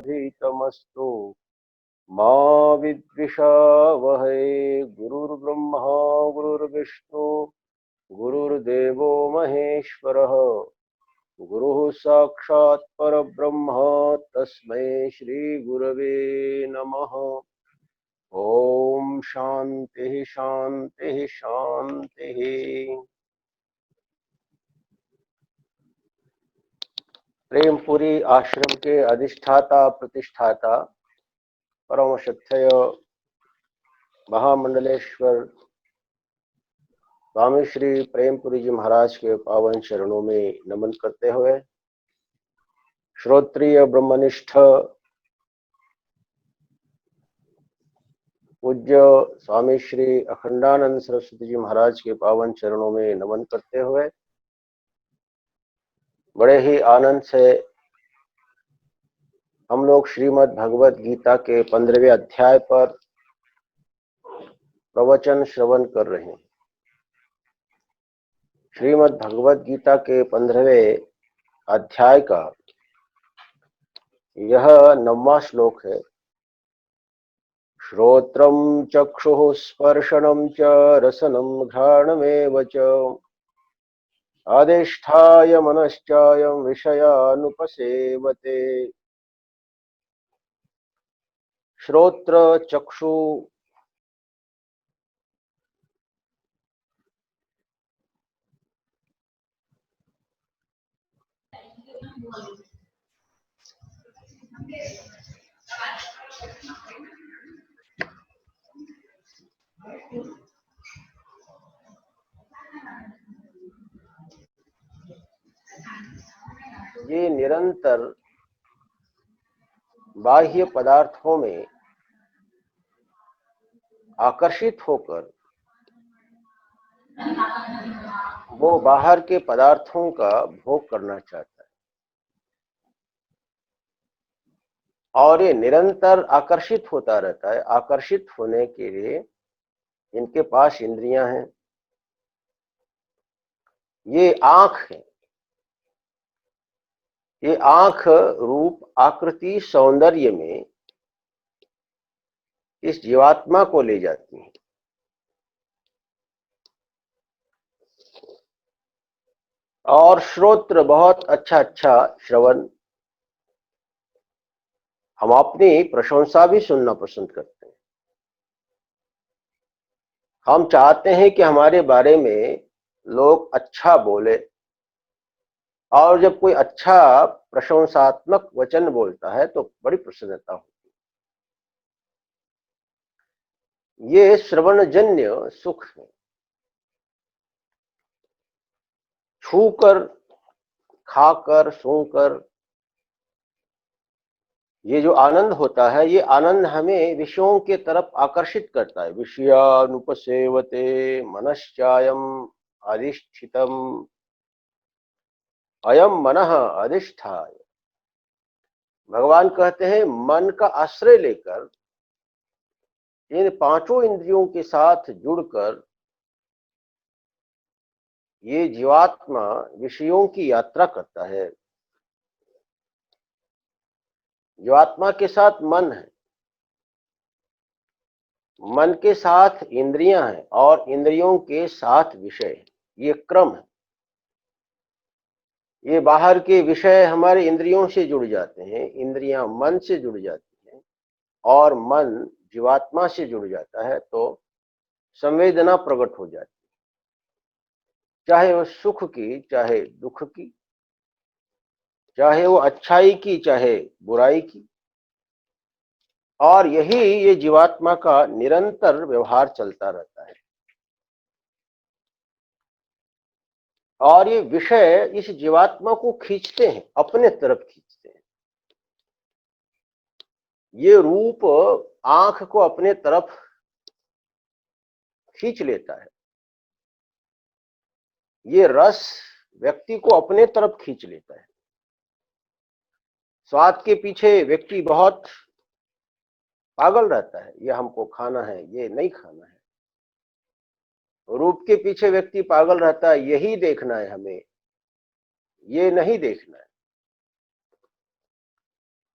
भीतमस्तु मा विद्विषावहै। गुरुर्ब्रह्मा गुरुर्विष्णु गुरुर्देवो महेश्वरः गुरुः साक्षात् परब्रह्म तस्मै श्री गुरवे नमः। ओम शांति शांति शांति। प्रेमपुरी आश्रम के अधिष्ठाता प्रतिष्ठाता परम सत्य महामंडलेश्वर स्वामी श्री प्रेमपुरी जी महाराज के पावन चरणों में नमन करते हुए श्रोत्रिय ब्रह्मनिष्ठ पूज्य स्वामी श्री अखंडानंद सरस्वती जी महाराज के पावन चरणों में नमन करते हुए बड़े ही आनंद से हम लोग श्रीमद् भगवत गीता के 15वें अध्याय पर प्रवचन श्रवण कर रहे हैं। श्रीमद् भगवत गीता के 15वें अध्याय का यह 9वां श्लोक है। श्रोत्रम चक्षुः स्पर्शनं च रसनं घ्राणमेव च अधिष्ठाय मनश्चायं विषयानुपसेवते। श्रोत्र चक्षु ये निरंतर बाह्य पदार्थों में आकर्षित होकर वो बाहर के पदार्थों का भोग करना चाहता है और ये निरंतर आकर्षित होता रहता है। आकर्षित होने के लिए इनके पास इंद्रियां हैं। ये आंख है। ये आंख रूप आकृति सौंदर्य में इस जीवात्मा को ले जाती है और श्रोत्र बहुत अच्छा श्रवण। हम अपनी प्रशंसा भी सुनना पसंद करते हैं। हम चाहते हैं कि हमारे बारे में लोग अच्छा बोले और जब कोई अच्छा प्रशंसात्मक वचन बोलता है तो बड़ी प्रसन्नता होती है। ये श्रवणजन्य सुख है। छूकर, खाकर, सूंघकर ये जो आनंद होता है, ये आनंद हमें विषयों के तरफ आकर्षित करता है। विषयानुपसेवते मनश्चायम अधिष्ठितम अयम मनः अधिष्ठाय। भगवान कहते हैं मन का आश्रय लेकर इन पांचों इंद्रियों के साथ जुड़कर ये जीवात्मा विषयों की यात्रा करता है। जीवात्मा के साथ मन है, मन के साथ इंद्रियां हैं और इंद्रियों के साथ विषय है। ये क्रम है। ये बाहर के विषय हमारे इंद्रियों से जुड़ जाते हैं, इंद्रियां मन से जुड़ जाती हैं और मन जीवात्मा से जुड़ जाता है तो संवेदना प्रकट हो जाती है, चाहे वह सुख की चाहे दुख की, चाहे वो अच्छाई की चाहे बुराई की। और यही ये जीवात्मा का निरंतर व्यवहार चलता रहता है। और ये विषय इस जीवात्मा को खींचते हैं, अपने तरफ खींचते हैं। ये रूप आंख को अपने तरफ खींच लेता है। ये रस व्यक्ति को अपने तरफ खींच लेता है। स्वाद के पीछे व्यक्ति बहुत पागल रहता है, ये हमको खाना है, ये नहीं खाना है। रूप के पीछे व्यक्ति पागल रहता है, यही देखना है हमें, ये नहीं देखना है।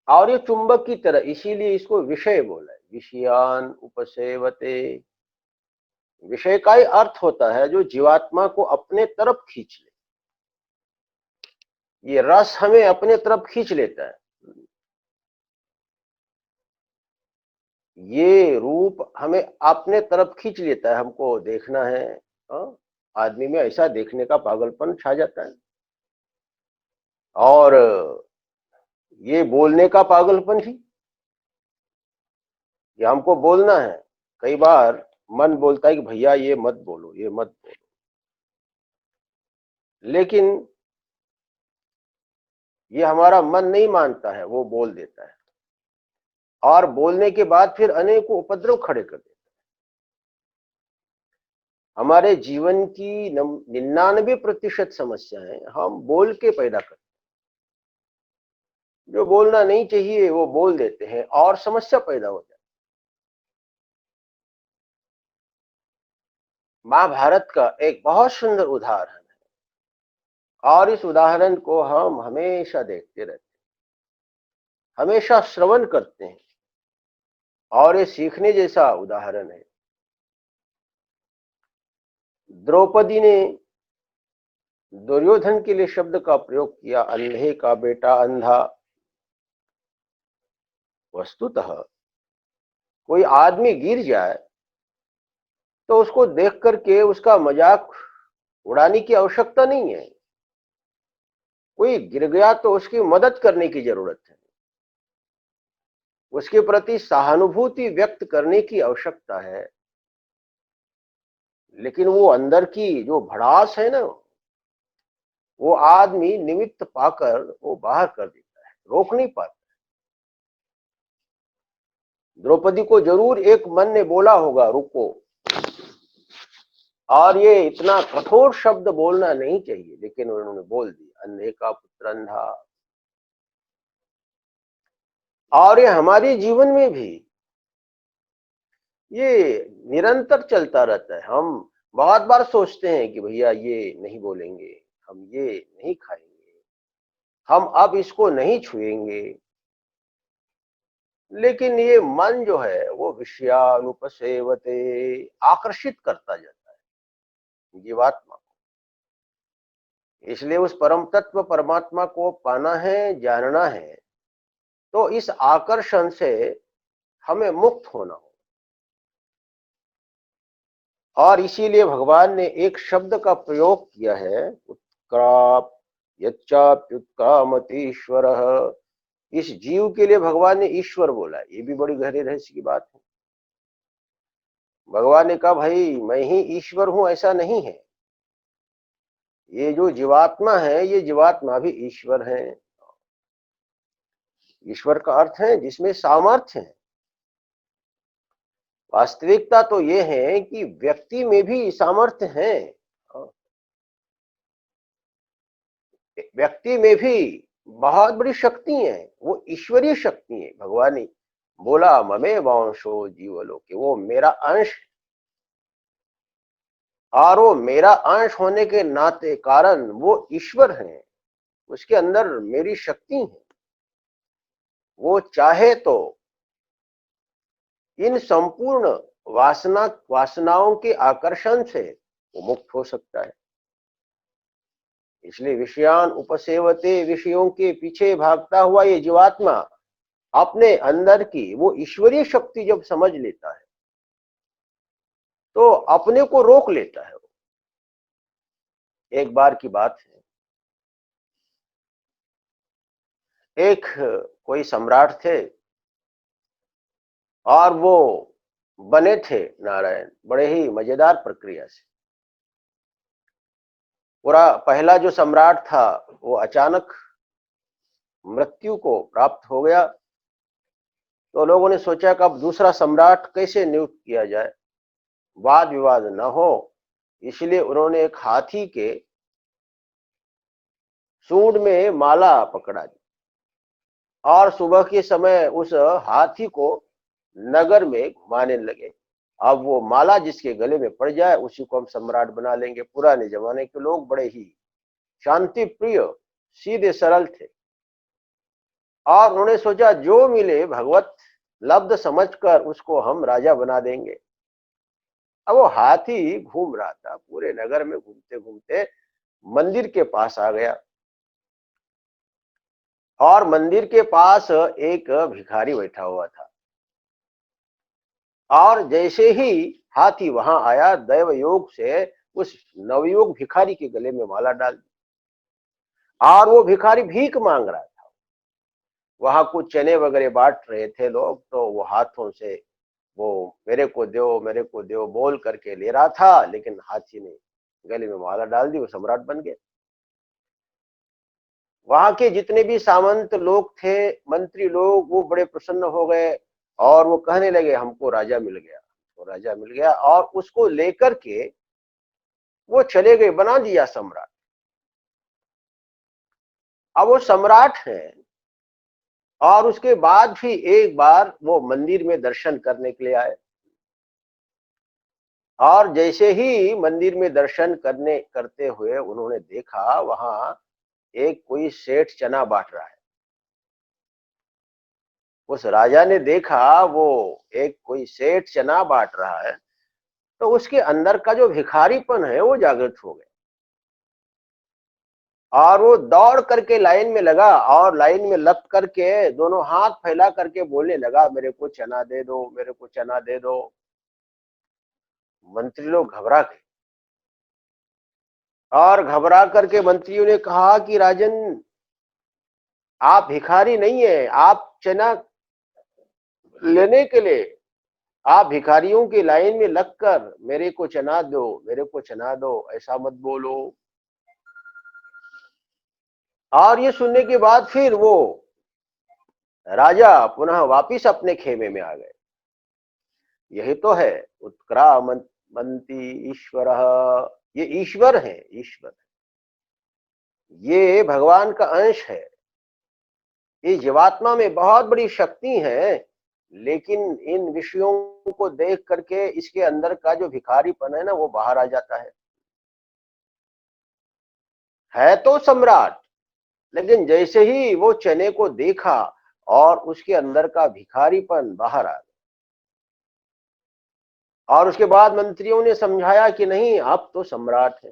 और ये चुंबक की तरह, इसीलिए इसको विषय बोला है, विषयान उपसेवते। विषय का ही अर्थ होता है जो जीवात्मा को अपने तरफ खींच ले। ये रस हमें अपने तरफ खींच लेता है, ये रूप हमें अपने तरफ खींच लेता है, हमको देखना है। हाँ? आदमी में ऐसा देखने का पागलपन छा जाता है, और ये बोलने का पागलपन भी, ये हमको बोलना है। कई बार मन बोलता है कि भैया ये मत बोलो, ये मत बोलो, लेकिन ये हमारा मन नहीं मानता है, वो बोल देता है, और बोलने के बाद फिर अनेकों उपद्रव खड़े कर देता है। हमारे जीवन की 99% समस्याएं हम बोल के पैदा करते हैं। जो बोलना नहीं चाहिए वो बोल देते हैं और समस्या पैदा हो जाती है। महाभारत का एक बहुत सुंदर उदाहरण है, और इस उदाहरण को हम हमेशा देखते रहते हैं, हमेशा श्रवण करते हैं, और ये सीखने जैसा उदाहरण है। द्रौपदी ने दुर्योधन के लिए शब्द का प्रयोग किया, अंधे का बेटा अंधा। वस्तुतः कोई आदमी गिर जाए तो उसको देख करके उसका मजाक उड़ाने की आवश्यकता नहीं है। कोई गिर गया तो उसकी मदद करने की जरूरत है, उसके प्रति सहानुभूति व्यक्त करने की आवश्यकता है। लेकिन वो अंदर की जो भड़ास है ना, वो आदमी निमित्त पाकर वो बाहर कर देता है, रोक नहीं पाता। द्रौपदी को जरूर एक मन ने बोला होगा रुको, और ये इतना कठोर शब्द बोलना नहीं चाहिए, लेकिन उन्होंने बोल दिया, अंधे का पुत्र अंधा। और ये हमारे जीवन में भी ये निरंतर चलता रहता है। हम बहुत बार सोचते हैं कि भैया ये नहीं बोलेंगे, हम ये नहीं खाएंगे, हम अब इसको नहीं छुएंगे, लेकिन ये मन जो है वो विषयानुपसेवते, आकर्षित करता जाता है जीवात्मा को। इसलिए उस परम तत्व परमात्मा को पाना है, जानना है, तो इस आकर्षण से हमें मुक्त होना हो। और इसीलिए भगवान ने एक शब्द का प्रयोग किया है, उत्क्राप यच्चाप्युत्क्रामतीश्वर। इस जीव के लिए भगवान ने ईश्वर बोला, ये भी बड़ी गहरे रहस्य की बात है। भगवान ने कहा भाई मैं ही ईश्वर हूं, ऐसा नहीं है। ये जो जीवात्मा है, ये जीवात्मा भी ईश्वर है। ईश्वर का अर्थ है जिसमें सामर्थ्य है। वास्तविकता तो ये है कि व्यक्ति में भी सामर्थ्य है, व्यक्ति में भी बहुत बड़ी शक्ति है, वो ईश्वरीय शक्ति है। भगवान ने बोला ममे वंशो जीवलोके, वो मेरा अंश, और वो मेरा अंश होने के नाते कारण वो ईश्वर है, उसके अंदर मेरी शक्ति है। वो चाहे तो इन संपूर्ण वासनाओं के आकर्षण से वो मुक्त हो सकता है। इसलिए विषयान उपसेवते, विषयों के पीछे भागता हुआ ये जीवात्मा अपने अंदर की वो ईश्वरीय शक्ति जब समझ लेता है तो अपने को रोक लेता है। एक बार की बात है, एक कोई सम्राट थे, और वो बने थे नारायण बड़े ही मजेदार प्रक्रिया से। पूरा पहला जो सम्राट था वो अचानक मृत्यु को प्राप्त हो गया, तो लोगों ने सोचा कि अब दूसरा सम्राट कैसे नियुक्त किया जाए, वाद विवाद न हो। इसलिए उन्होंने एक हाथी के सूंड में माला पकड़ा दी, और सुबह के समय उस हाथी को नगर में घुमाने लगे। अब वो माला जिसके गले में पड़ जाए उसी को हम सम्राट बना लेंगे। पुराने जमाने के लोग बड़े ही शांति प्रिय, सीधे सरल थे, और उन्होंने सोचा जो मिले भगवत लब्ध समझकर उसको हम राजा बना देंगे। अब वो हाथी घूम रहा था पूरे नगर में, घूमते घूमते मंदिर के पास आ गया और मंदिर के पास एक भिखारी बैठा हुआ था। और जैसे ही हाथी वहां आया, दैव योग से उस नवयुवक भिखारी के गले में माला डाल दी और वो भिखारी भीख मांग रहा था। वहां कुछ चने वगैरह बांट रहे थे लोग, तो वो हाथों से वो मेरे को दो बोल करके ले रहा था, लेकिन हाथी ने गले में माला डाल दी, वो सम्राट बन गया। वहां के जितने भी सामंत लोग थे, मंत्री लोग, वो बड़े प्रसन्न हो गए और वो कहने लगे हमको राजा मिल गया, तो राजा मिल गया। और उसको लेकर के वो चले गए, बना दिया सम्राट। अब वो सम्राट है और उसके बाद भी एक बार वो मंदिर में दर्शन करने के लिए आए और जैसे ही मंदिर में दर्शन करने करते हुए उन्होंने देखा वहां एक कोई सेठ चना बांट रहा है। उस राजा ने देखा वो एक कोई सेठ चना बांट रहा है, तो उसके अंदर का जो भिखारीपन है वो जागृत हो गया और वो दौड़ करके लाइन में लगा और लाइन में लग करके दोनों हाथ फैला करके बोलने लगा मेरे को चना दे दो, मेरे को चना दे दो। मंत्री लोग घबरा गए और घबरा करके मंत्रियों ने कहा कि राजन, आप भिखारी नहीं है, आप चना लेने के लिए आप भिखारियों की लाइन में लगकर मेरे को चना दो, मेरे को चना दो, ऐसा मत बोलो। और ये सुनने के बाद फिर वो राजा पुनः वापिस अपने खेमे में आ गए। यही तो है उत्क्रामंती ईश्वर। ये ईश्वर है, ईश्वर, ये भगवान का अंश है। ये जीवात्मा में बहुत बड़ी शक्ति है, लेकिन इन विषयों को देख करके इसके अंदर का जो भिखारीपन है ना, वो बाहर आ जाता है तो सम्राट, लेकिन जैसे ही वो चने को देखा और उसके अंदर का भिखारीपन बाहर आ गया। और उसके बाद मंत्रियों ने समझाया कि नहीं, अब तो सम्राट है,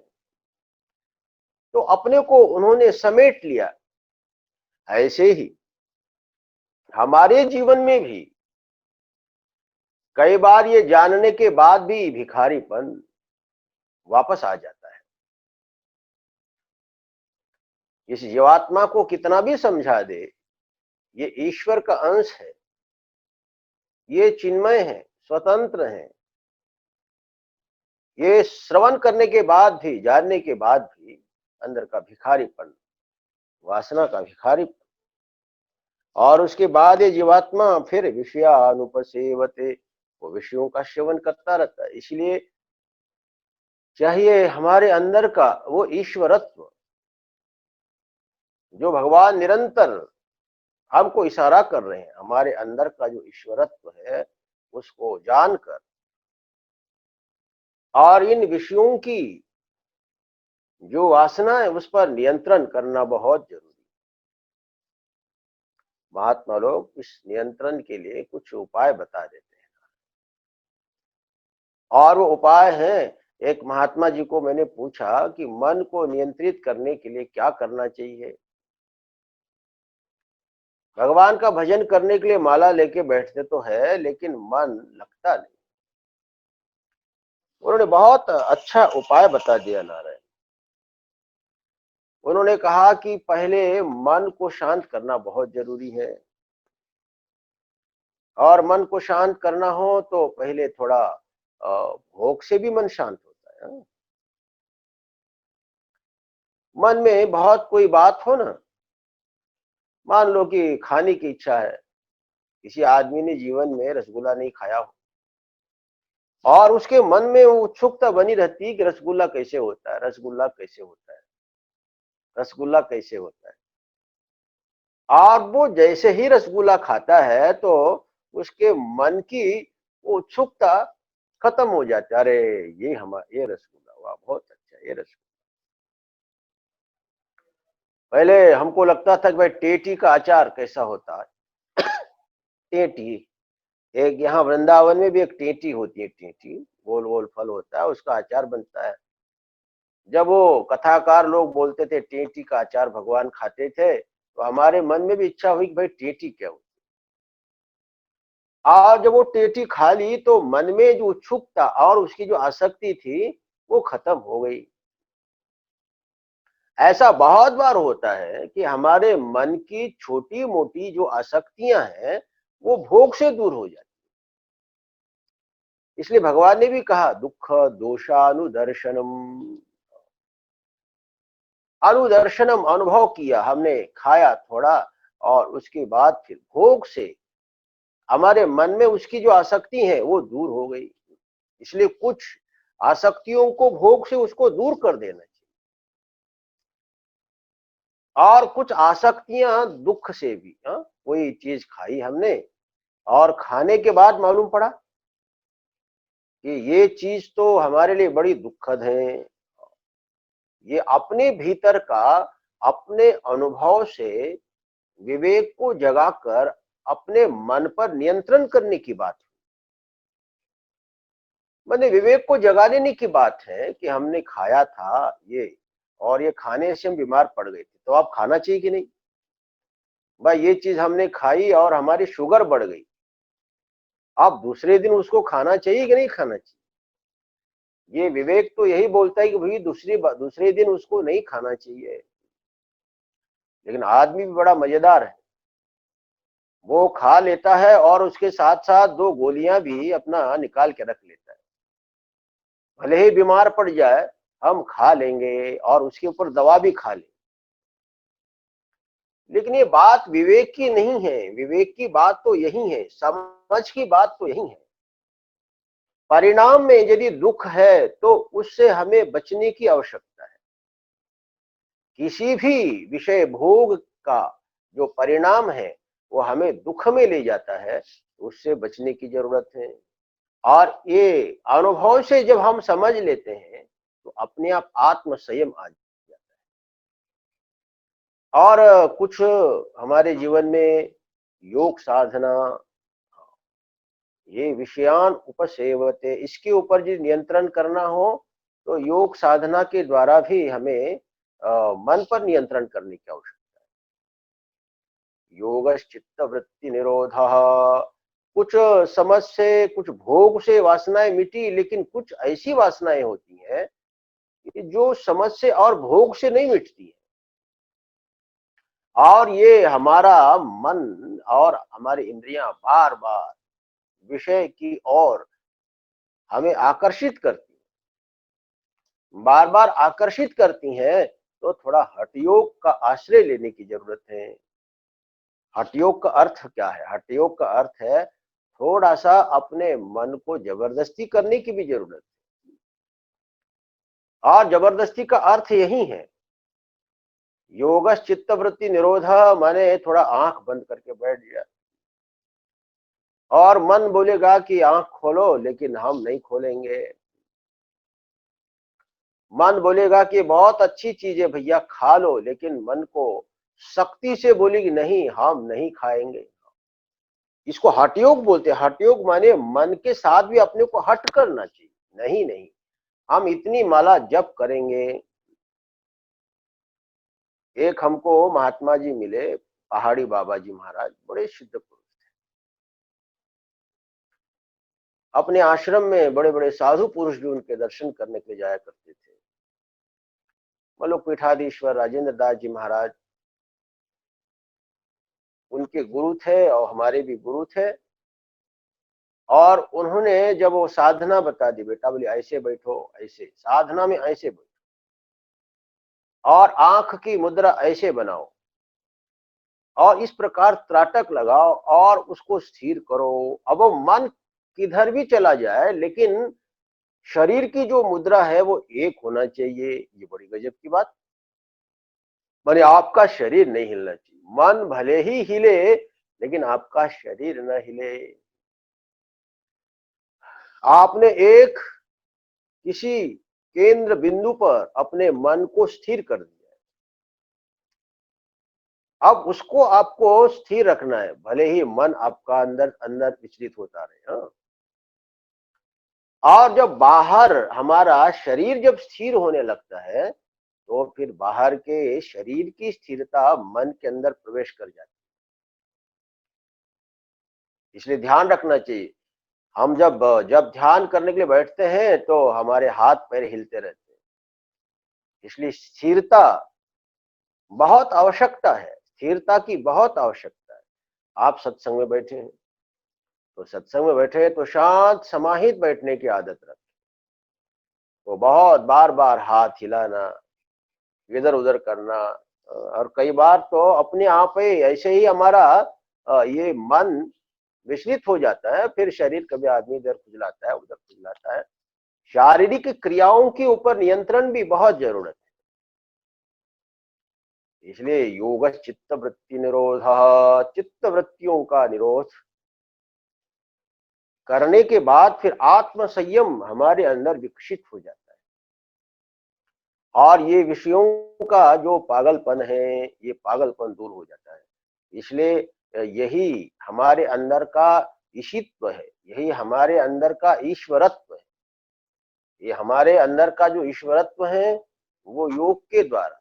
तो अपने को उन्होंने समेट लिया। ऐसे ही हमारे जीवन में भी कई बार ये जानने के बाद भी भिखारीपन वापस आ जाता है। इस जीवात्मा को कितना भी समझा दे, ये ईश्वर का अंश है, ये चिन्मय है, स्वतंत्र है। ये श्रवण करने के बाद भी, जानने के बाद भी अंदर का भिखारीपन, वासना का भिखारीपन, और उसके बाद ये जीवात्मा फिर विषयानुपसेवते, वो विषयों का सेवन करता रहता है। इसलिए चाहिए हमारे अंदर का वो ईश्वरत्व, जो भगवान निरंतर हमको इशारा कर रहे हैं, हमारे अंदर का जो ईश्वरत्व है उसको जानकर और इन विषयों की जो वासना है उस पर नियंत्रण करना बहुत जरूरी। महात्मा लोग इस नियंत्रण के लिए कुछ उपाय बता देते हैं और वो उपाय है, एक महात्मा जी को मैंने पूछा कि मन को नियंत्रित करने के लिए क्या करना चाहिए। भगवान का भजन करने के लिए माला लेके बैठते तो है, लेकिन मन लगता नहीं। उन्होंने बहुत अच्छा उपाय बता दिया नारायण। उन्होंने कहा कि पहले मन को शांत करना बहुत जरूरी है, और मन को शांत करना हो तो पहले थोड़ा भोग से भी मन शांत होता है। हाँ? मन में बहुत कोई बात हो ना, मान लो कि खाने की इच्छा है, किसी आदमी ने जीवन में रसगुल्ला नहीं खाया हो और उसके मन में वो उत्सुकता बनी रहती है कि रसगुल्ला कैसे होता है, रसगुल्ला कैसे होता है, रसगुल्ला कैसे होता है। और वो जैसे ही रसगुल्ला खाता है तो उसके मन की वो उत्सुकता खत्म हो जाती है। अरे ये रसगुल्ला, वाह बहुत अच्छा, ये रसगुल्ला। पहले हमको लगता था कि भाई टेटी का अचार कैसा होता है। टेटी, एक यहाँ वृंदावन में भी एक टेटी होती है, टेटी गोल गोल फल होता है, उसका अचार बनता है। जब वो कथाकार लोग बोलते थे टेटी का अचार भगवान खाते थे, तो हमारे मन में भी इच्छा हुई कि भाई टेटी क्या होती है। और जब वो टेटी खा ली तो मन में जो उत्सुकता और उसकी जो आसक्ति थी वो खत्म हो गई। ऐसा बहुत बार होता है कि हमारे मन की छोटी मोटी जो आसक्तियां हैं वो भोग से दूर हो जाती। इसलिए भगवान ने भी कहा दुख दोषानुदर्शनम। अनुदर्शनम अनुभव किया हमने, खाया थोड़ा, और उसके बाद फिर भोग से हमारे मन में उसकी जो आसक्ति है वो दूर हो गई। इसलिए कुछ आसक्तियों को भोग से उसको दूर कर देना चाहिए, और कुछ आसक्तियां दुख से भी। कोई चीज खाई हमने और खाने के बाद मालूम पड़ा कि ये चीज तो हमारे लिए बड़ी दुखद है। ये अपने भीतर का, अपने अनुभव से विवेक को जगाकर अपने मन पर नियंत्रण करने की बात। मैंने विवेक को जगा देने की बात है कि हमने खाया था ये, और ये खाने से हम बीमार पड़ गए थे, तो आप खाना चाहिए कि नहीं? भाई ये चीज हमने खाई और हमारी शुगर बढ़ गई, आप दूसरे दिन उसको खाना चाहिए कि नहीं खाना चाहिए? ये विवेक तो यही बोलता है कि भाई दूसरे दिन उसको नहीं खाना चाहिए। लेकिन आदमी भी बड़ा मजेदार है, वो खा लेता है और उसके साथ साथ दो गोलियां भी अपना निकाल के रख लेता है। भले ही बीमार पड़ जाए, हम खा लेंगे और उसके ऊपर दवा भी खा लेंगे। लेकिन ये बात विवेक की नहीं है, विवेक की बात तो यही है, समझ की बात तो यही है। परिणाम में यदि दुख है तो उससे हमें बचने की आवश्यकता है। किसी भी विषय भोग का जो परिणाम है वो हमें दुख में ले जाता है, उससे बचने की जरूरत है। और ये अनुभव से जब हम समझ लेते हैं तो अपने आप आत्म संयम आ जाता है। और कुछ हमारे जीवन में योग साधना, ये विषयान उपसेवते, इसके ऊपर जो नियंत्रण करना हो तो योग साधना के द्वारा भी हमें मन पर नियंत्रण करने की आवश्यकता है। योगश्चित्त वृत्ति निरोध, कुछ समझ से, कुछ भोग से वासनाएं मिटी, लेकिन कुछ ऐसी वासनाएं होती हैं कि जो समझ से और भोग से नहीं मिटती है। और ये हमारा मन और हमारी इंद्रियां बार बार विषय की ओर हमें आकर्षित करती, बार बार आकर्षित करती हैं। तो थोड़ा हठयोग का आश्रय लेने की जरूरत है। हठयोग का अर्थ क्या है? हठयोग का अर्थ है थोड़ा सा अपने मन को जबरदस्ती करने की भी जरूरत है। और जबरदस्ती का अर्थ यही है, योगश चित्त वृत्ति निरोध, माने थोड़ा आंख बंद करके बैठ जाए और मन बोलेगा कि आंख खोलो, लेकिन हम नहीं खोलेंगे। मन बोलेगा कि बहुत अच्छी चीज है भैया खा लो, लेकिन मन को सख्ती से बोलेगी नहीं, हम नहीं खाएंगे। इसको हठयोग बोलते हैं। हठयोग माने मन के साथ भी अपने को हट करना चाहिए, नहीं नहीं हम इतनी माला जप करेंगे। एक हमको महात्मा जी मिले, पहाड़ी बाबा जी महाराज, बड़े सिद्ध पुरुष, अपने आश्रम में बड़े बड़े साधु पुरुष भी उनके दर्शन करने के लिए जाया करते थे। मलो पीठाधीश्वर राजेंद्र दास जी महाराज उनके गुरु थे और हमारे भी गुरु थे। और उन्होंने जब वो साधना बता दी, बेटा बोले ऐसे बैठो, ऐसे साधना में ऐसे बैठो, और आंख की मुद्रा ऐसे बनाओ, और इस प्रकार त्राटक लगाओ और उसको स्थिर करो। अब वो मन किधर भी चला जाए, लेकिन शरीर की जो मुद्रा है वो एक होना चाहिए। ये बड़ी गजब की बात। माने आपका शरीर नहीं हिलना चाहिए, मन भले ही हिले लेकिन आपका शरीर न हिले। आपने एक किसी केंद्र बिंदु पर अपने मन को स्थिर कर दिया, अब उसको आपको स्थिर रखना है, भले ही मन आपका अंदर अंदर विचलित होता रहे। हाँ, और जब बाहर हमारा शरीर जब स्थिर होने लगता है, तो फिर बाहर के शरीर की स्थिरता मन के अंदर प्रवेश कर जाती है। इसलिए ध्यान रखना चाहिए। हम जब जब ध्यान करने के लिए बैठते हैं तो हमारे हाथ पैर हिलते रहते हैं। इसलिए स्थिरता बहुत आवश्यकता है, स्थिरता की बहुत आवश्यकता है। आप सत्संग में बैठे हैं, तो सत्संग में बैठे हैं तो शांत समाहित बैठने की आदत रखें। तो बहुत बार बार हाथ हिलाना, इधर उधर करना, और कई बार तो अपने आप ही ऐसे ही हमारा ये मन विचलित हो जाता है, फिर शरीर कभी आदमी इधर खुजलाता है, उधर खुजलाता है। शारीरिक क्रियाओं के ऊपर नियंत्रण भी बहुत जरूरत है। इसलिए योग चित्त वृत्ति निरोध, चित्त वृत्तियों का निरोध करने के बाद फिर आत्म संयम हमारे अंदर विकसित हो जाता है, और ये विषयों का जो पागलपन है, ये पागलपन दूर हो जाता है। इसलिए यही हमारे अंदर का ईशित्व है, यही हमारे अंदर का ईश्वरत्व है। ये हमारे अंदर का जो ईश्वरत्व है, वो योग के द्वारा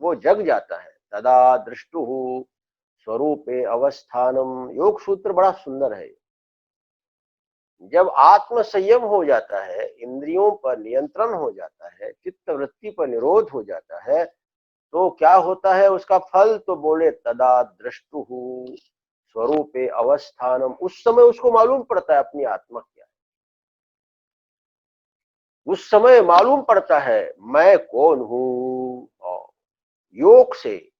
वो जग जाता है। तदा दृष्टु स्वरूपे अवस्थानम, योग सूत्र बड़ा सुंदर है। जब आत्म संयम हो जाता है, इंद्रियों पर नियंत्रण हो जाता है, चित्त वृत्ति पर निरोध हो जाता है, तो क्या होता है उसका फल? तो बोले तदा दृष्टु स्वरूपे अवस्थानम, उस समय उसको मालूम पड़ता है अपनी आत्मा क्या है। उस समय मालूम पड़ता है मैं कौन हूं, और योग से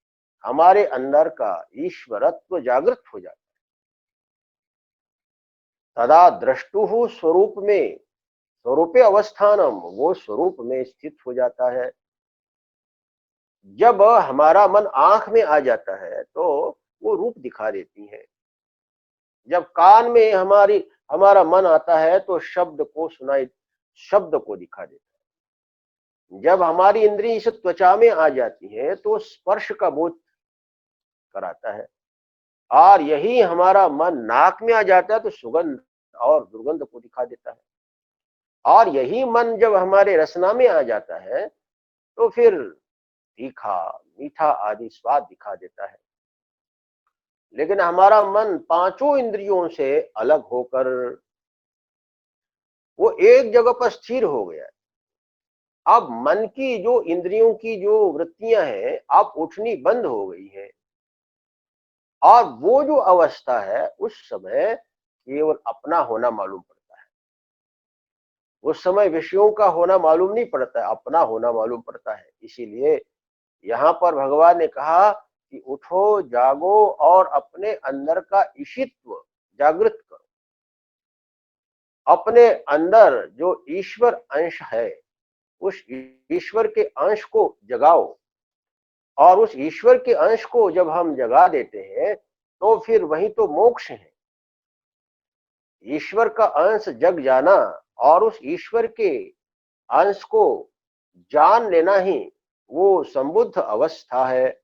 हमारे अंदर का ईश्वरत्व जागृत हो जाता है। तदा दृष्टु स्वरूप में, स्वरूपे अवस्थानम, वो स्वरूप में स्थित हो जाता है। जब हमारा मन आंख में आ जाता है तो वो रूप दिखा देती है। जब कान में हमारा मन आता है तो शब्द को दिखा देता है। जब हमारी इंद्रिय इस त्वचा में आ जाती है तो स्पर्श का बोध कराता है, और यही हमारा मन नाक में आ जाता है तो सुगंध और दुर्गंध को दिखा देता है, और यही मन जब हमारे रसना में आ जाता है तो फिर तीखा मीठा आदि स्वाद दिखा देता है। लेकिन हमारा मन पांचों इंद्रियों से अलग होकर वो एक जगह पर स्थिर हो गया है। अब मन की जो इंद्रियों की जो वृत्तियां हैं, अब उठनी बंद हो गई है, और वो जो अवस्था है उस समय केवल अपना होना मालूम पड़ता है। उस समय विषयों का होना मालूम नहीं पड़ता है, अपना होना मालूम पड़ता है। इसीलिए यहाँ पर भगवान ने कहा कि उठो, जागो और अपने अंदर का ईशित्व जागृत करो। अपने अंदर जो ईश्वर अंश है, उस ईश्वर के अंश को जगाओ, और उस ईश्वर के अंश को जब हम जगा देते हैं तो फिर वही तो मोक्ष है। ईश्वर का अंश जग जाना और उस ईश्वर के अंश को जान लेना ही वो संबुद्ध अवस्था है।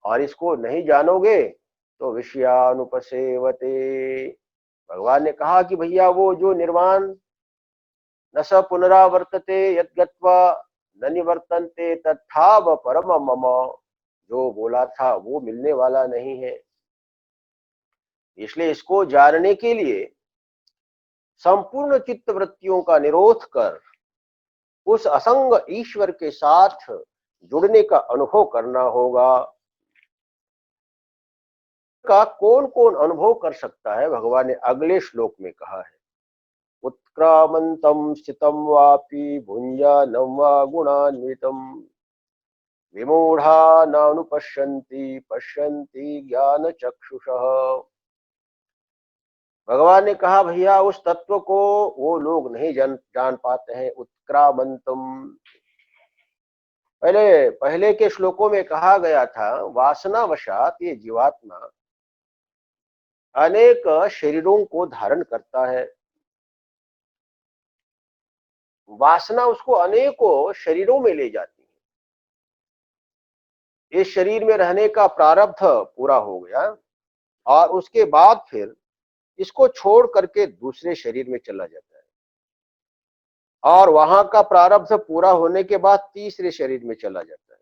और इसको नहीं जानोगे तो विषयानुपसेवते, भगवान ने कहा कि भैया वो जो निर्वाण न स पुनरावर्तते यत् गत्वा न निवर्तन्ते तत्थाव परम मम, जो बोला था वो मिलने वाला नहीं है। इसलिए इसको जानने के लिए संपूर्ण चित्त वृत्तियों का निरोध कर उस असंग ईश्वर के साथ जुड़ने का अनुभव करना होगा। का कौन कौन अनुभव कर सकता है? भगवान ने अगले श्लोक में कहा है, उत्क्रामंतम स्थितम वापि भुंजानं वा गुणान्वितम विमूढ़ा नानुपश्यन्ति पश्यन्ति ज्ञान चक्षुषः। भगवान ने कहा भैया उस तत्व को वो लोग नहीं जान पाते हैं। उत्क्रामंतम, पहले पहले के श्लोकों में कहा गया था वासनावशात ये जीवात्मा अनेक शरीरों को धारण करता है। वासना उसको अनेकों शरीरों में ले जाती है। इस शरीर में रहने का प्रारब्ध पूरा हो गया और उसके बाद फिर इसको छोड़ करके दूसरे शरीर में चला जाता है और वहां का प्रारब्ध पूरा होने के बाद तीसरे शरीर में चला जाता है।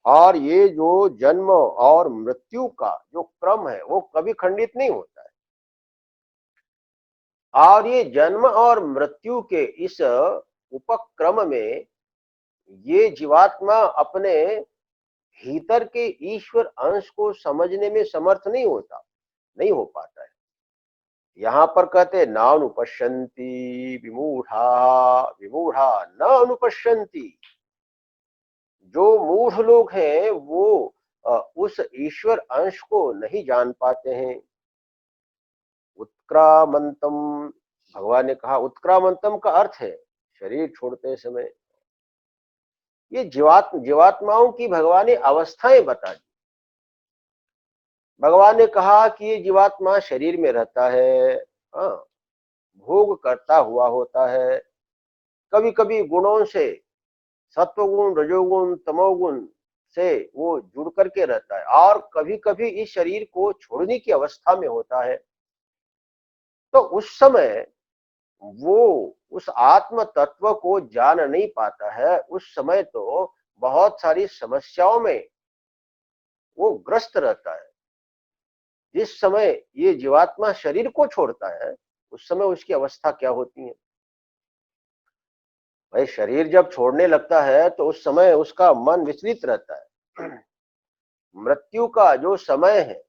और ये जो जन्म और मृत्यु का जो क्रम है वो कभी खंडित नहीं होता है। और ये जन्म और मृत्यु के इस उपक्रम में ये जीवात्मा अपने भीतर के ईश्वर अंश को समझने में समर्थ नहीं होता, नहीं हो पाता है। यहाँ पर कहते ना अनुपश्यन्ति विमूढ़ा, विमूढ़ा न अनुपश्यन्ति। जो मूढ़ लोग हैं वो उस ईश्वर अंश को नहीं जान पाते हैं। उत्क्रामंतम, भगवान ने कहा उत्क्रामंतम का अर्थ है शरीर छोड़ते समय। ये जीवात्माओं की भगवान ने अवस्थाएं बता दी। भगवान ने कहा कि ये जीवात्मा शरीर में रहता है, हाँ, भोग करता हुआ होता है, कभी कभी गुणों से, सत्वगुण, रजोगुण, तमोगुण से वो जुड़ करके रहता है और कभी कभी इस शरीर को छोड़ने की अवस्था में होता है। तो उस समय वो उस आत्म तत्व को जान नहीं पाता है। उस समय तो बहुत सारी समस्याओं में वो ग्रस्त रहता है। जिस समय ये जीवात्मा शरीर को छोड़ता है उस समय उसकी अवस्था क्या होती है? भाई शरीर जब छोड़ने लगता है तो उस समय उसका मन विचलित रहता है। मृत्यु का जो समय है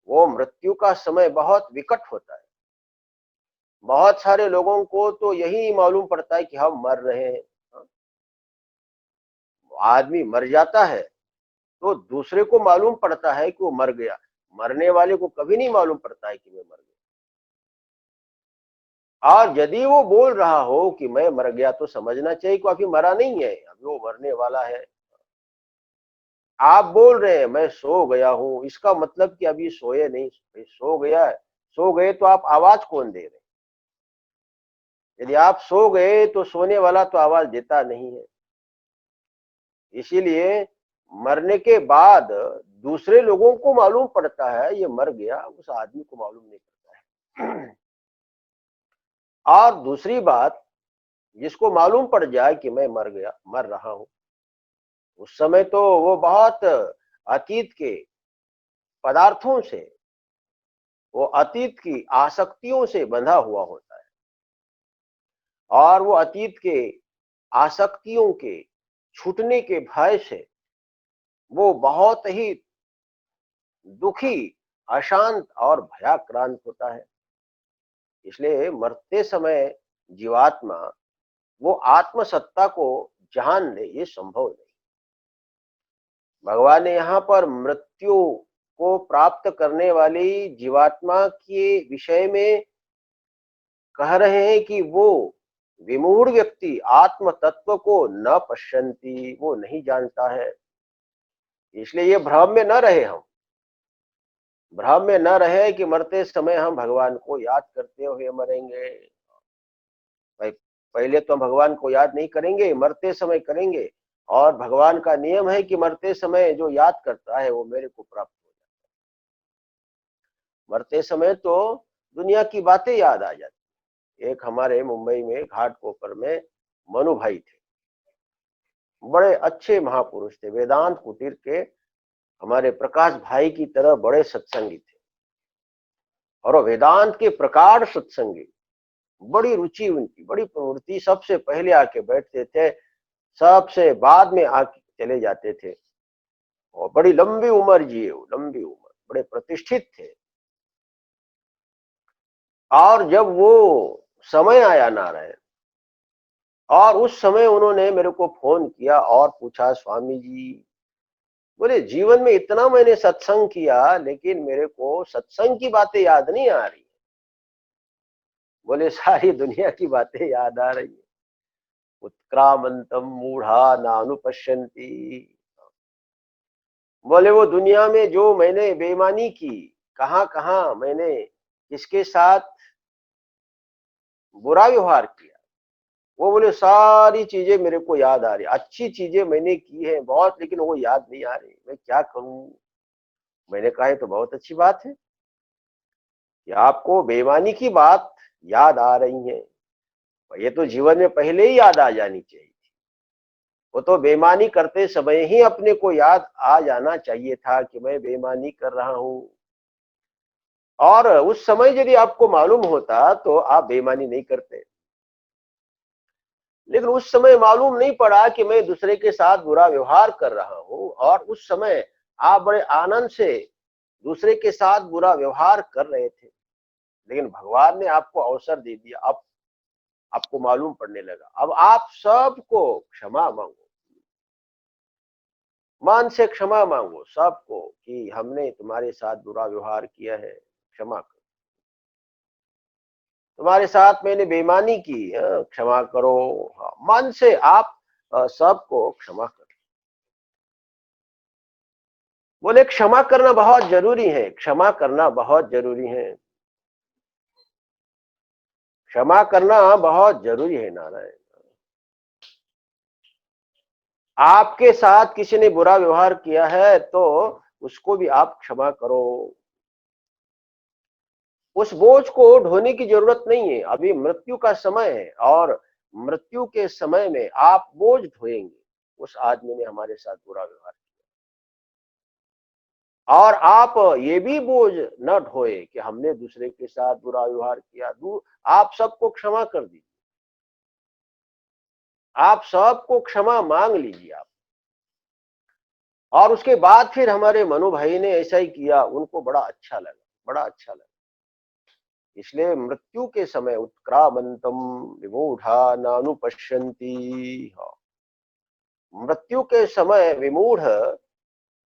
वो मृत्यु का समय बहुत विकट होता है। बहुत सारे लोगों को तो यही मालूम पड़ता है कि हम मर रहे हैं। आदमी मर जाता है तो दूसरे को मालूम पड़ता है कि वो मर गया, मरने वाले को कभी नहीं मालूम पड़ता है कि मैं मर गया। और यदि वो बोल रहा हो कि मैं मर गया तो समझना चाहिए कि अभी मरा नहीं है, अभी वो मरने वाला है। आप बोल रहे हैं मैं सो गया हूं, इसका मतलब कि अभी सोए नहीं, सो गया है। सो गए तो आप आवाज कौन दे रहे हैं? यदि आप सो गए तो सोने वाला तो आवाज देता नहीं है। इसीलिए मरने के बाद दूसरे लोगों को मालूम पड़ता है ये मर गया, उस आदमी को मालूम नहीं पड़ता है। और दूसरी बात, जिसको मालूम पड़ जाए कि मैं मर गया, मर रहा हूं, उस समय तो वो बहुत अतीत के पदार्थों से, वो अतीत की आसक्तियों से बंधा हुआ होता है और वो अतीत के आसक्तियों के छूटने के भय से वो बहुत ही दुखी, अशांत और भयाक्रांत होता है। इसलिए मरते समय जीवात्मा वो आत्म सत्ता को जान ले, ये संभव नहीं। भगवान ने यहाँ पर मृत्यु को प्राप्त करने वाली जीवात्मा के विषय में कह रहे हैं कि वो विमूढ़ व्यक्ति आत्म तत्व को न पश्यन्ति, वो नहीं जानता है। इसलिए ये भ्रम में न रहे, हम भ्रम में न रहे कि मरते समय हम भगवान को याद करते हुए मरेंगे। भाई पहले तो हम भगवान को याद नहीं करेंगे, मरते समय करेंगे। और भगवान का नियम है कि मरते समय जो याद करता है वो मेरे को प्राप्त हो जाता है। मरते समय तो दुनिया की बातें याद आ जाती। एक हमारे मुंबई में घाटकोपर में मनु भाई थे, बड़े अच्छे महापुरुष थे, वेदांत कुटीर के हमारे प्रकाश भाई की तरह बड़े सत्संगी थे और वो वेदांत के प्रकार सत्संगी, बड़ी रुचि उनकी, बड़ी प्रवृत्ति। सबसे पहले आके बैठते थे, सबसे बाद में आके चले जाते थे और बड़ी लंबी उम्र जिए, लंबी उम्र, बड़े प्रतिष्ठित थे। और जब वो समय आया नारायण, और उस समय उन्होंने मेरे को फोन किया और पूछा स्वामी जी, बोले जीवन में इतना मैंने सत्संग किया लेकिन मेरे को सत्संग की बातें याद नहीं आ रही। बोले सारी दुनिया की बातें याद आ रही है। उत्क्रामंतम मूढ़ा नानुपश्यन्ति। बोले वो दुनिया में जो मैंने बेईमानी की, कहां कहां मैंने किसके साथ बुरा व्यवहार किया, वो बोले सारी चीजें मेरे को याद आ रही, अच्छी चीजें मैंने की है बहुत, लेकिन वो याद नहीं आ रही, मैं क्या करूं। मैंने कहा ये तो बहुत अच्छी बात है कि आपको बेईमानी की बात याद आ रही है, ये तो जीवन में पहले ही याद आ जानी चाहिए। वो तो बेईमानी करते समय ही अपने को याद आ जाना चाहिए था कि मैं बेईमानी कर रहा हूं, और उस समय यदि आपको मालूम होता तो आप बेईमानी नहीं करते। लेकिन उस समय मालूम नहीं पड़ा कि मैं दूसरे के साथ बुरा व्यवहार कर रहा हूं, और उस समय आप बड़े आनंद से दूसरे के साथ बुरा व्यवहार कर रहे थे, लेकिन भगवान ने आपको अवसर दे दिया, अब आपको मालूम पड़ने लगा। अब आप सबको क्षमा मांगो, मन से क्षमा मांगो सबको कि हमने तुम्हारे साथ बुरा व्यवहार किया है, क्षमा करो। तुम्हारे साथ मैंने बेईमानी की, क्षमा करो। हाँ, मन से आप सबको क्षमा करो। बोले क्षमा करना बहुत जरूरी है, क्षमा करना बहुत जरूरी है, क्षमा करना बहुत जरूरी है नारायण। आपके साथ किसी ने बुरा व्यवहार किया है तो उसको भी आप क्षमा करो। उस बोझ को ढोने की जरूरत नहीं है, अभी मृत्यु का समय है, और मृत्यु के समय में आप बोझ ढोएंगे, उस आदमी ने हमारे साथ बुरा व्यवहार किया, और आप ये भी बोझ न ढोए कि हमने दूसरे के साथ बुरा व्यवहार किया। आप सबको क्षमा कर दीजिए, आप सबको क्षमा मांग लीजिए आप। और उसके बाद फिर हमारे मनु भाई ने ऐसा ही किया, उनको बड़ा अच्छा लगा, बड़ा अच्छा लगा। इसलिए मृत्यु के समय उत्क्रामंतम विमूढ़ा नानुपश्यन्ति। हाँ, मृत्यु के समय विमूढ़,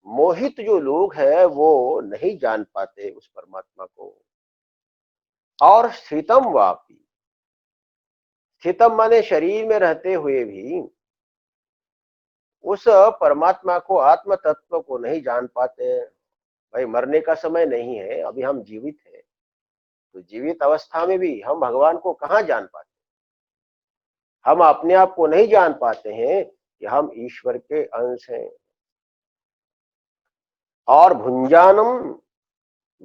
मोहित जो लोग हैं वो नहीं जान पाते उस परमात्मा को। और स्थितम वापी, स्थितम माने शरीर में रहते हुए भी उस परमात्मा को, आत्म तत्व को नहीं जान पाते। भाई मरने का समय नहीं है, अभी हम जीवित हैं, तो जीवित अवस्था में भी हम भगवान को कहाँ जान पाते। हम अपने आप को नहीं जान पाते हैं कि हम ईश्वर के अंश हैं। और भुंजानम,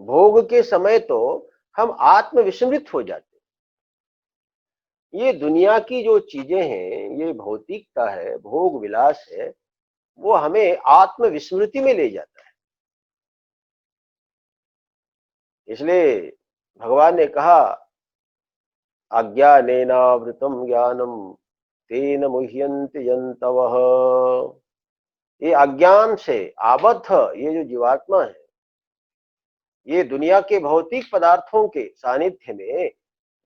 भोग के समय तो हम आत्म विस्मृत हो जाते। ये दुनिया की जो चीजें हैं, ये भौतिकता है, भोग विलास है, वो हमें आत्म विस्मृति में ले जाता है। इसलिए भगवान ने कहा अज्ञानेनावृतम ज्ञानम तेन मुह्यन्ति जन्तवः। ये अज्ञान से आबद्ध ये जो जीवात्मा है, ये दुनिया के भौतिक पदार्थों के सानिध्य में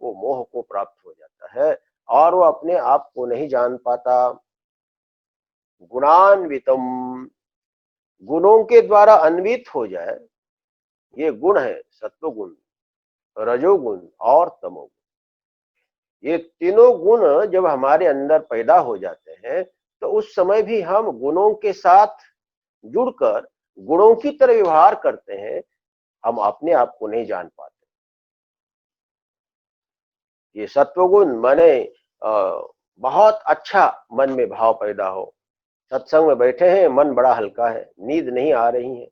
वो मोह को प्राप्त हो जाता है, और वो अपने आप को नहीं जान पाता। गुणान्वितम, गुणों के द्वारा अन्वित हो जाए, ये गुण है सत्वगुण, रजोगुण और तमोगुण। ये तीनों गुण जब हमारे अंदर पैदा हो जाते हैं तो उस समय भी हम गुणों के साथ जुड़कर गुणों की तरह व्यवहार करते हैं, हम अपने आप को नहीं जान पाते। ये सत्वगुण माने बहुत अच्छा मन में भाव पैदा हो, सत्संग में बैठे हैं, मन बड़ा हल्का है, नींद नहीं आ रही है,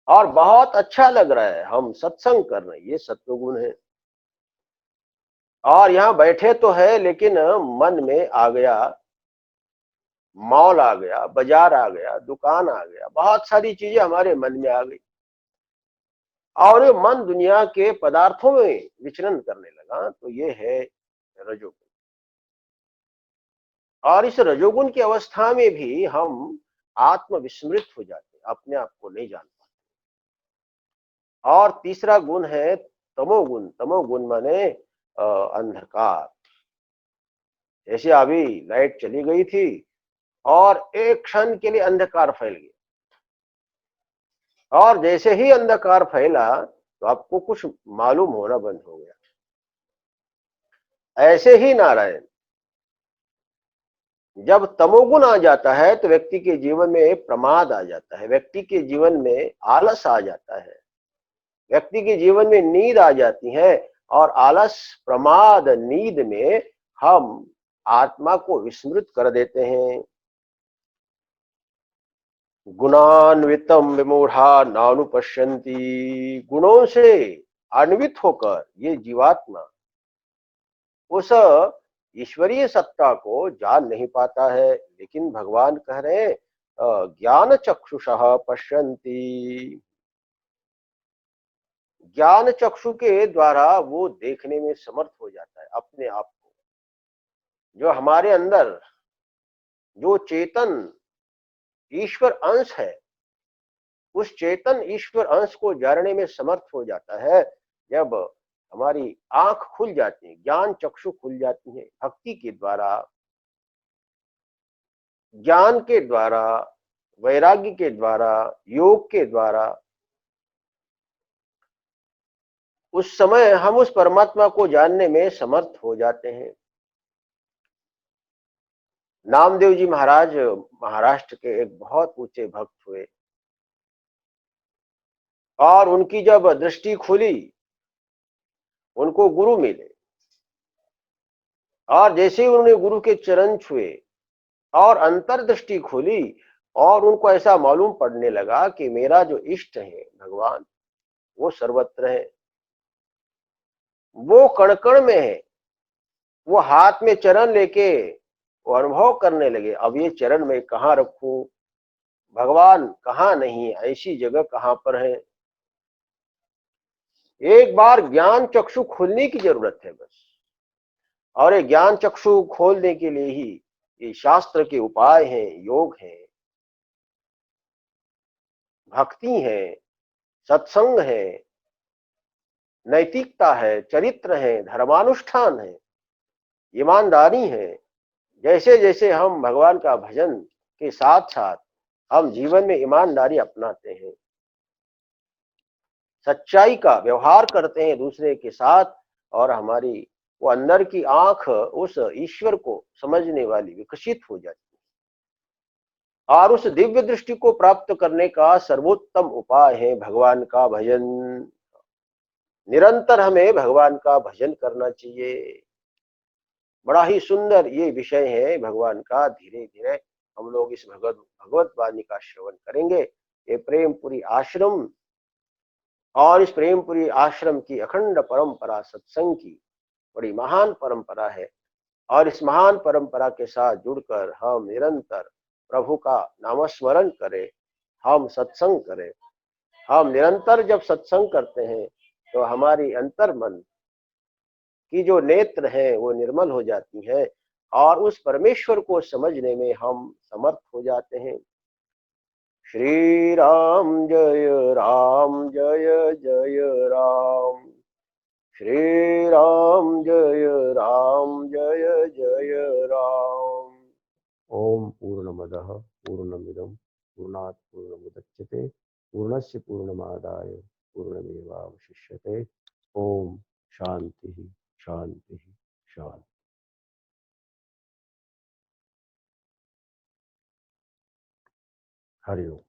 और बहुत अच्छा लग रहा है, हम सत्संग कर रहे हैं, ये सत्वगुण है। और यहाँ बैठे तो है लेकिन मन में आ गया, मॉल आ गया, बाजार आ गया, दुकान आ गया, बहुत सारी चीजें हमारे मन में आ गई, और ये मन दुनिया के पदार्थों में विचरण करने लगा, तो ये है रजोगुण। और इस रजोगुण की अवस्था में भी हम आत्म विस्मृत हो जाते, अपने आप को नहीं जान पाते। और तीसरा गुण है तमोगुण। तमोगुण माने अंधकार। जैसे अभी लाइट चली गई थी और एक क्षण के लिए अंधकार फैल गया, और जैसे ही अंधकार फैला तो आपको कुछ मालूम होना बंद हो गया। ऐसे ही नारायण, जब तमोगुण आ जाता है तो व्यक्ति के जीवन में प्रमाद आ जाता है, व्यक्ति के जीवन में आलस आ जाता है, व्यक्ति के जीवन में नींद आ जाती है, और आलस, प्रमाद, नींद में हम आत्मा को विस्मृत कर देते हैं। गुणान्वितम विमूढ़ा नानुपश्यन्ति, गुणों से अन्वित होकर ये जीवात्मा उस ईश्वरीय सत्ता को जान नहीं पाता है। लेकिन भगवान कह रहे हैं ज्ञान चक्षुषः पश्यन्ति, ज्ञान चक्षु के द्वारा वो देखने में समर्थ हो जाता है अपने आप को। जो हमारे अंदर जो चेतन ईश्वर अंश है, उस चेतन ईश्वर अंश को जानने में समर्थ हो जाता है जब हमारी आंख खुल जाती है, ज्ञान चक्षु खुल जाती है भक्ति के द्वारा, ज्ञान के द्वारा, वैराग्य के द्वारा, योग के द्वारा। उस समय हम उस परमात्मा को जानने में समर्थ हो जाते हैं। नामदेव जी महाराज महाराष्ट्र के एक बहुत ऊंचे भक्त हुए और उनकी जब दृष्टि खुली, उनको गुरु मिले और जैसे ही उन्होंने गुरु के चरण छुए और अंतर्दृष्टि खुली और उनको ऐसा मालूम पड़ने लगा कि मेरा जो इष्ट है भगवान, वो सर्वत्र है, वो कण कण में है। वो हाथ में चरण लेके वो अनुभव करने लगे, अब ये चरण मैं कहाँ रखूं, भगवान कहाँ नहीं है, ऐसी जगह कहाँ पर है। एक बार ज्ञान चक्षु खोलने की जरूरत है बस। और ये ज्ञान चक्षु खोलने के लिए ही ये शास्त्र के उपाय हैं, योग है, भक्ति है, सत्संग है, नैतिकता है, चरित्र है, धर्मानुष्ठान है, ईमानदारी है। जैसे जैसे हम भगवान का भजन के साथ साथ हम जीवन में ईमानदारी अपनाते हैं, सच्चाई का व्यवहार करते हैं दूसरे के साथ, और हमारी वो अंदर की आंख उस ईश्वर को समझने वाली विकसित हो जाती है। और उस दिव्य दृष्टि को प्राप्त करने का सर्वोत्तम उपाय है भगवान का भजन। निरंतर हमें भगवान का भजन करना चाहिए। बड़ा ही सुंदर ये विषय है भगवान का। धीरे धीरे हम लोग इस भगवत वाणी का श्रवण करेंगे। ये प्रेमपुरी आश्रम और इस प्रेमपुरी आश्रम की अखंड परंपरा सत्संग की बड़ी महान परंपरा है। और इस महान परंपरा के साथ जुड़कर हम निरंतर प्रभु का नामस्मरण करें, हम सत्संग करें। हम निरंतर जब सत्संग करते हैं तो हमारी अंतर मन की जो नेत्र है वो निर्मल हो जाती है और उस परमेश्वर को समझने में हम समर्थ हो जाते हैं। श्री राम जय जय राम, श्री राम जय जय राम। ओम पूर्णमदः पूर्णमिदं पूर्णात् पूर्णमुदच्यते पूर्णस्य पूर्णमादाय पूर्णमेवावशिष्यते। ओम शांति शांति शांति। हरि ओम।